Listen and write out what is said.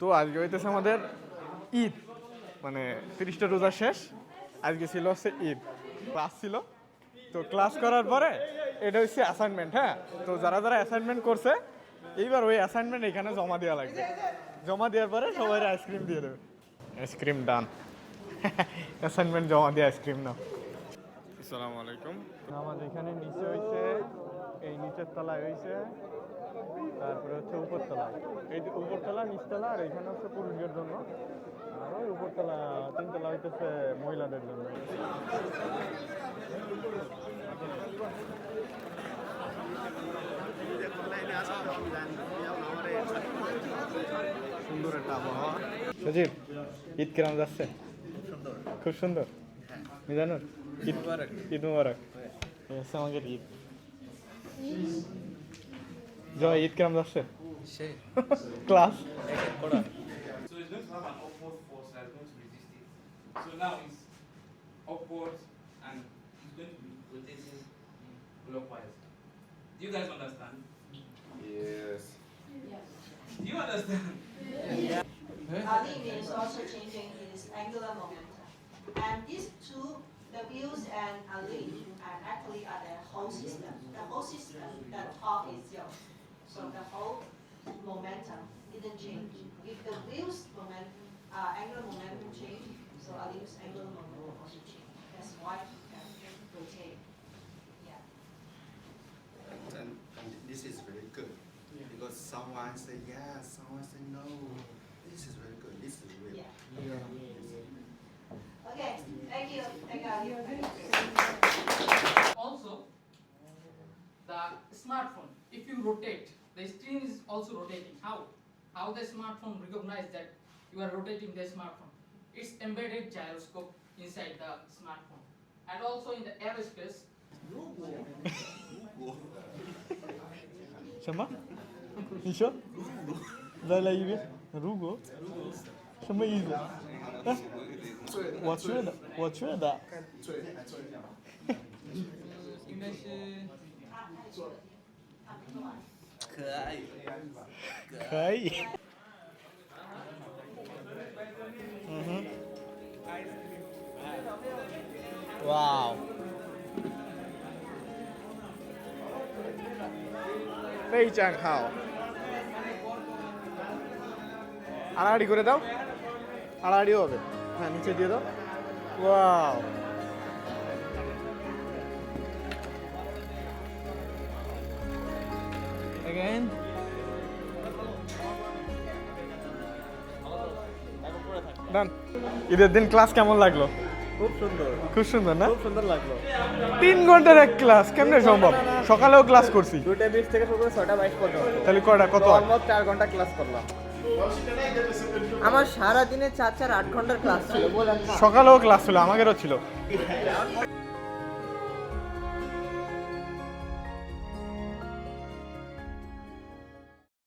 তো আজকে হইতেছে আমাদের ঈদ, মানে 30টা রোজা শেষ, আজকে ছিল হচ্ছে ঈদ। ক্লাস ছিল, তো ক্লাস করার পরে এটা হচ্ছে অ্যাসাইনমেন্ট। হ্যাঁ, তো যারা যারা অ্যাসাইনমেন্ট করছে এইবার ওই অ্যাসাইনমেন্ট এখানে জমা দেওয়া লাগবে। জমা দেওয়ার পরে সবাই আইসক্রিম দিয়ে দেবে। আইসক্রিম ডান। অ্যাসাইনমেন্ট জমা দিয়ে আইসক্রিম নাও। আসসালামু আলাইকুম। আমাদের এখানে নিচে হয়েছে, এই নিচের তলায় হয়েছে, তারপরে হচ্ছে উপরতলায়, এই যে উপরতলা নিচতলা, আর এখানে হচ্ছে পুরুষদের জন্য, আর ওই উপরতলা 3তলা হইতেছে মহিলাদের জন্য। সুন্দর একটা আবহাওয়া। সজীব, ঈদ কিরম যাচ্ছে? খুব সুন্দর। মিজানুর, ঈদ মুবারক। ঈদ মুবারক। হচ্ছে আমাদের ঈদ। জয়, ঈদ কিরম যাচ্ছে? Class So it's going to have an upward force that's going to resist it. So now it's upwards and it's going to be rotating clockwise. Do you guys understand? Yes. Do you understand? Ling is also changing his angular momentum. And these two, the wheels and Ling, actually are the whole system. The whole system, the top is zero. So the whole momentum didn't change. If the wheels angular momentum change, so Ling's angular momentum also change. That's why he can rotate. Yeah. And this is very good because someone say yes, someone say no. This is very good. This is real. Yeah. Okay, thank you. Thank you. Also, the smartphone, if you rotate, the screen is also rotating. How the smartphone recognize that you are rotating the smartphone? It's embedded gyroscope inside the smartphone. And also in the aerospace,什么？你说？再来一遍。如果？什么意思？哎，我觉得。应该是可爱。可以。嗯哼。哇哦。非常好。আড়াআড়ি করে দাও, আড়াআড়িও হবে। হ্যাঁ, নিচে দিয়ে দাও। Wow, again. ডান। ঈদের দিন class কেমন লাগলো? খুব সুন্দর, খুব সুন্দর না? খুব সুন্দর লাগলো। 3 ঘন্টার এক ক্লাস কেমনে সম্ভব? সকালেও ক্লাস করছি, 2:20 থেকে শুরু করে 6:22 পর্যন্ত। তাহলে কয়টা কত? অলমোস্ট 4 ঘন্টা ক্লাস করলাম। আমার সারা দিনে 4 8 ঘন্টার ক্লাস ছিল। সকালেও ক্লাস ছিল, আমাদেরও ছিল।